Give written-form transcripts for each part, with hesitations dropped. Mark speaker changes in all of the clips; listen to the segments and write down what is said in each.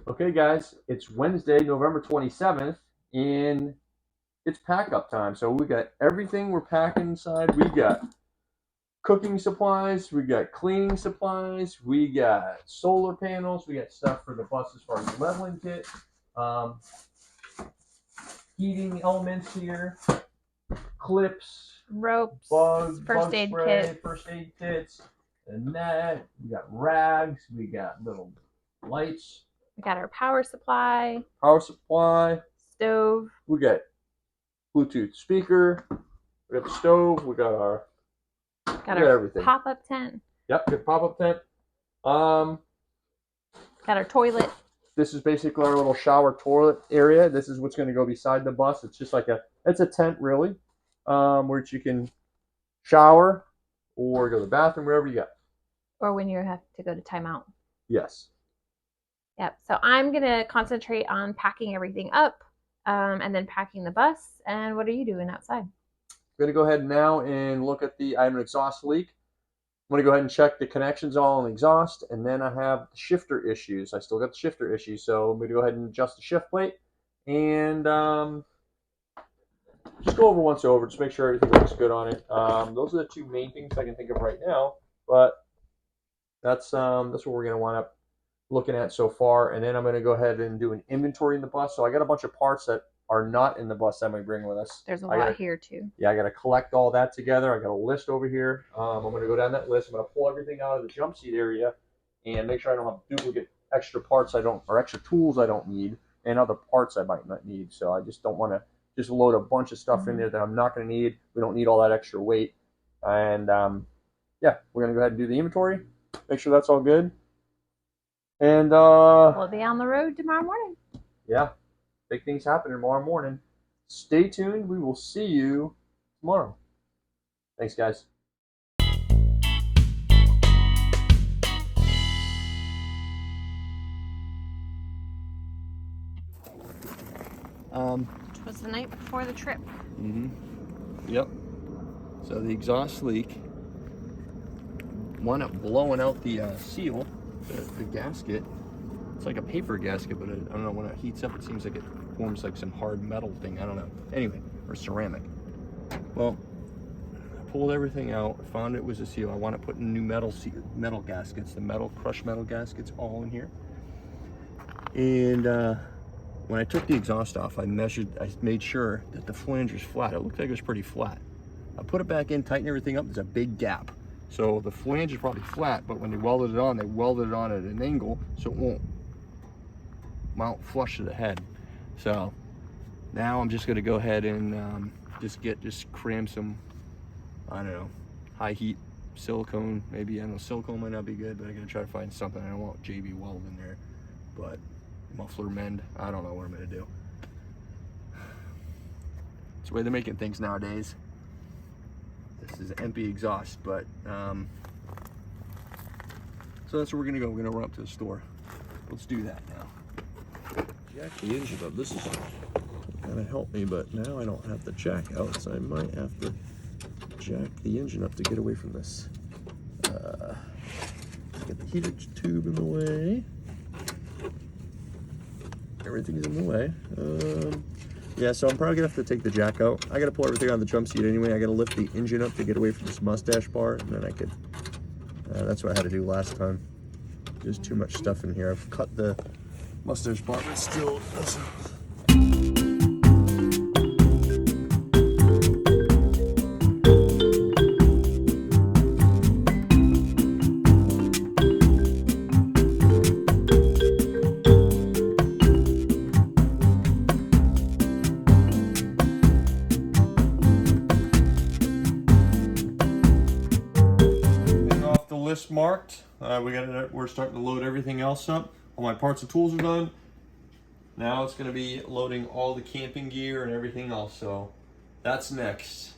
Speaker 1: Okay, guys, it's Wednesday, November 27th, and it's pack up time. So we got everything we're packing inside. We got cooking supplies, we got cleaning supplies, we got solar panels, we got stuff for the bus as far as leveling kit, um, heating elements here, clips,
Speaker 2: ropes,
Speaker 1: bug
Speaker 2: first aid
Speaker 1: spray,
Speaker 2: kit.
Speaker 1: first aid kits, a net. We got rags. We got little lights.
Speaker 2: We got our power supply, stove.
Speaker 1: We got Bluetooth speaker. We got the stove. We got our everything.
Speaker 2: Pop-up tent.
Speaker 1: Yep, good pop-up tent.
Speaker 2: Got our toilet.
Speaker 1: This is basically our little shower toilet area. This is what's going to go beside the bus. It's just like it's a tent really, where you can shower or go to the bathroom, wherever you got.
Speaker 2: Or when you have to go to timeout.
Speaker 1: Yes.
Speaker 2: Yep. So I'm gonna concentrate on packing everything up, and then packing the bus. And what are you doing outside?
Speaker 1: I'm going to go ahead now and look at I have an exhaust leak. I'm going to go ahead and check the connections all on the exhaust, and then I have the shifter issues. I still got the shifter issues, so I'm going to go ahead and adjust the shift plate and just go over once over, just make sure everything looks good on it. Those are the two main things I can think of right now, but that's what we're going to wind up looking at so far, and then I'm going to go ahead and do an inventory in the bus. So I got a bunch of parts that are not in the bus that we bring with us.
Speaker 2: There's a lot here too.
Speaker 1: Yeah, I got to collect all that together. I got a list over here. I'm going to go down that list. I'm going to pull everything out of the jump seat area and make sure I don't have duplicate extra parts or extra tools I don't need, and other parts I might not need. So I just don't want to just load a bunch of stuff in there that I'm not going to need. We don't need all that extra weight. And yeah, we're going to go ahead and do the inventory, make sure that's all good. And
Speaker 2: we'll be on the road tomorrow morning.
Speaker 1: Yeah, big things happen tomorrow morning. Stay tuned. We will see you tomorrow. Thanks, guys.
Speaker 2: It was the night before the trip.
Speaker 1: Yep. So the exhaust leak wound up blowing out the seal, the gasket. It's like a paper gasket, but I don't know, when it heats up, it seems like it forms like some hard metal thing. I don't know. Anyway, or ceramic. Well, I pulled everything out, found it was a seal. I want to put in new metal gaskets, the crushed metal gaskets all in here. And when I took the exhaust off, I made sure that the flange was flat. It looked like it was pretty flat. I put it back in, tightened everything up. There's a big gap. So the flange is probably flat, but when they welded it on at an angle so it won't mount flush to the head. So now I'm just going to go ahead and just cram some, I don't know, high heat silicone. Maybe, I don't know, silicone might not be good, but I'm going to try to find something. I don't want JB Weld in there, but muffler mend, I don't know what I'm going to do. It's the way they're making things nowadays. This is empty exhaust, but so that's where we're going to go. We're going to run up to the store. Let's do that now. Jack the engine up. This is kind of helped me, but now I don't have the jack out, so I might have to jack the engine up to get away from this. Get the heater tube in the way. Everything's in the way. Yeah, so I'm probably gonna have to take the jack out. I gotta pull everything out of the jump seat anyway. I gotta lift the engine up to get away from this mustache bar, and then I could. That's what I had to do last time. There's too much stuff in here. I've cut the mustache bar, but still doesn't. List marked. We're starting to load everything else up. All my parts and tools are done. Now it's going to be loading all the camping gear and everything else. So that's next.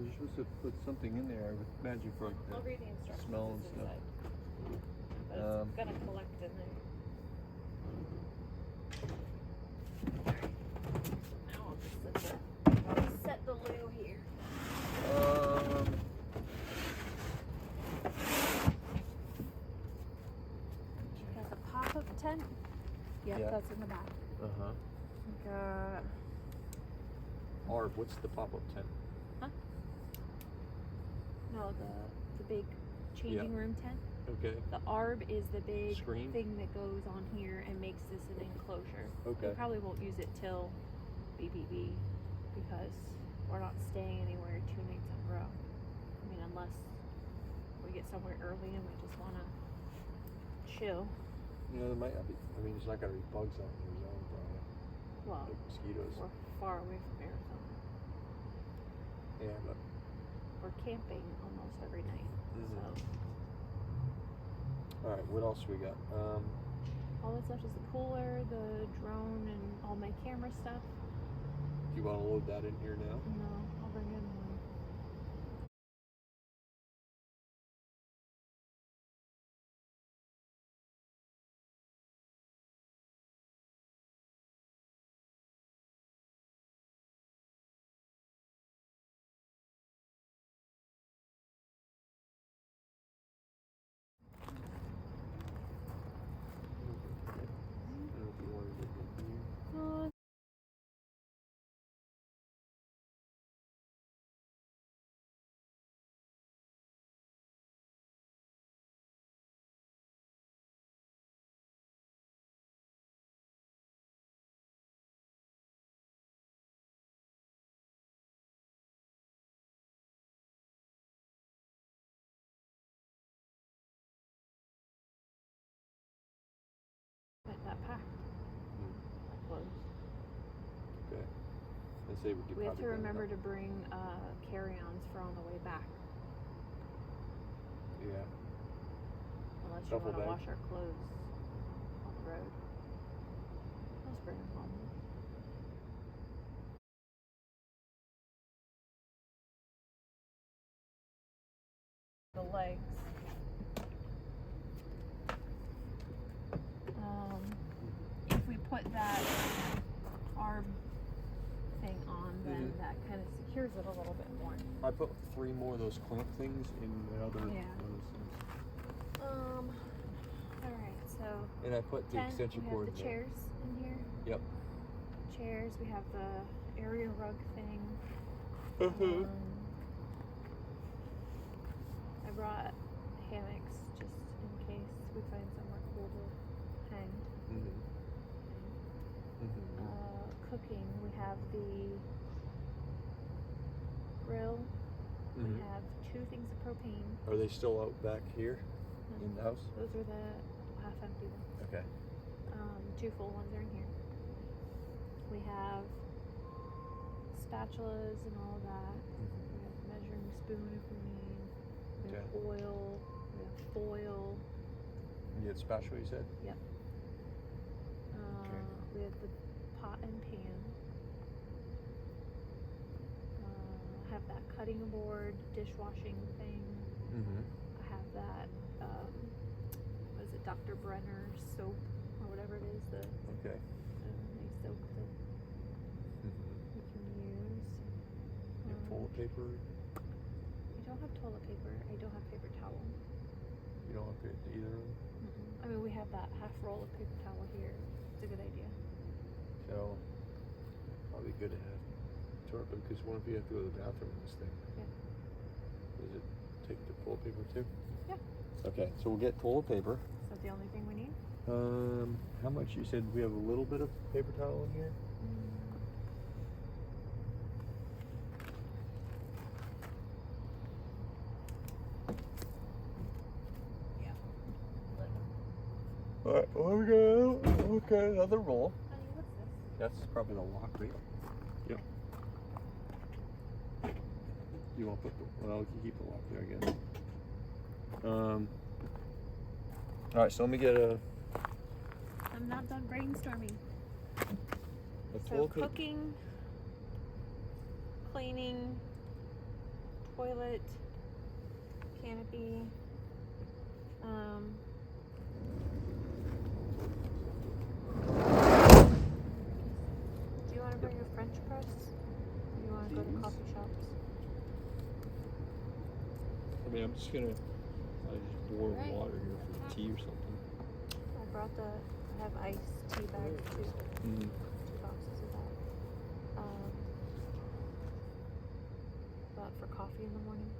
Speaker 1: Because you're supposed to put something in there, I would imagine, for like
Speaker 2: I'll read the instructions.
Speaker 1: smell and
Speaker 2: It's
Speaker 1: stuff.
Speaker 2: inside. But it's gonna collect in there. Now I'll just set the loo here. Got the pop-up tent. Yep,
Speaker 1: Yeah.
Speaker 2: that's in the back. Got
Speaker 1: Arb, what's the pop-up tent?
Speaker 3: No, the big changing room tent.
Speaker 1: Okay.
Speaker 3: The ARB is the big
Speaker 1: Screen?
Speaker 3: thing that goes on here and makes this an enclosure.
Speaker 1: Okay.
Speaker 3: We probably won't use it till BBB because we're not staying anywhere 2 nights in a row. I mean, unless we get somewhere early and we just want to chill.
Speaker 1: You know, there might not be, I mean, there's not going to be bugs out in your zone, probably.
Speaker 3: Well,
Speaker 1: Like mosquitoes.
Speaker 3: we're far away from Arizona.
Speaker 1: Yeah, but.
Speaker 3: We're camping almost every night. So
Speaker 1: Alright, what else we got?
Speaker 3: all that's left is the cooler, the drone, and all my camera stuff.
Speaker 1: Do you want to load that in here now?
Speaker 3: No, I'll bring in one.
Speaker 1: I don't know if you wanted it in here.
Speaker 3: But that packed. Close.
Speaker 1: Okay. And say we could
Speaker 3: We have
Speaker 1: probably
Speaker 3: to
Speaker 1: bring it
Speaker 3: remember
Speaker 1: up.
Speaker 3: to bring carry-ons for on the way back.
Speaker 1: Yeah.
Speaker 3: Unless you
Speaker 1: Duffel
Speaker 3: want to
Speaker 1: bag.
Speaker 3: wash our clothes on the road. Let's bring them home. The legs. If we put that arm thing on, then that kind of secures it a little bit more.
Speaker 1: I put 3 more of those clamp things in the other
Speaker 3: Yeah.
Speaker 1: those things.
Speaker 3: Alright, so
Speaker 1: And I put the
Speaker 3: tent,
Speaker 1: extension
Speaker 3: we
Speaker 1: cord
Speaker 3: have the
Speaker 1: in there.
Speaker 3: chairs in here.
Speaker 1: Yep.
Speaker 3: Chairs, we have the area rug thing. I brought hammocks just in case we find somewhere cool to hang. Cooking, we have the grill. We have 2 things of propane.
Speaker 1: Are they still out back here in the house?
Speaker 3: Those are the half empty ones.
Speaker 1: Okay.
Speaker 3: 2 full ones are in here. We have spatulas and all that. We have a measuring spoon if we need. We have oil. We have foil.
Speaker 1: You had spatula, you said?
Speaker 3: Yep. We have the pot and pan. I have that cutting board, dishwashing thing. I have that, what is it, Dr. Brenner soap, or whatever it is, the
Speaker 1: Okay.
Speaker 3: nice soap that we can use.
Speaker 1: You have toilet paper?
Speaker 3: I don't have toilet paper. I don't have paper towel.
Speaker 1: You don't have either of them?
Speaker 3: I mean, we have that half roll of paper towel here. It's a good idea.
Speaker 1: So, probably good to have toilet paper, because what if you have to go to the bathroom in this thing?
Speaker 3: Yeah.
Speaker 1: Does it take the toilet paper too?
Speaker 3: Yeah.
Speaker 1: Okay, so we'll get toilet paper.
Speaker 3: Is that the only thing we need?
Speaker 1: How much? You said we have a little bit of paper towel in here? Alright, here we go. Okay, another roll.
Speaker 3: Honey, what's this?
Speaker 1: That's probably the lock, right? Yep. You won't put the, well, you can keep the lock there, I guess. Alright, so let me get a
Speaker 3: I'm not done brainstorming. So
Speaker 1: toilet paper.
Speaker 3: cooking, cleaning, toilet, canopy. Do you want to bring a French press? Or you want to go to coffee shops?
Speaker 1: I mean, I'm just gonna just boil
Speaker 3: Right.
Speaker 1: water here for tea or something.
Speaker 3: I brought I have iced tea bags too.
Speaker 1: Mm-hmm.
Speaker 3: 2 boxes of that. But for coffee in the morning.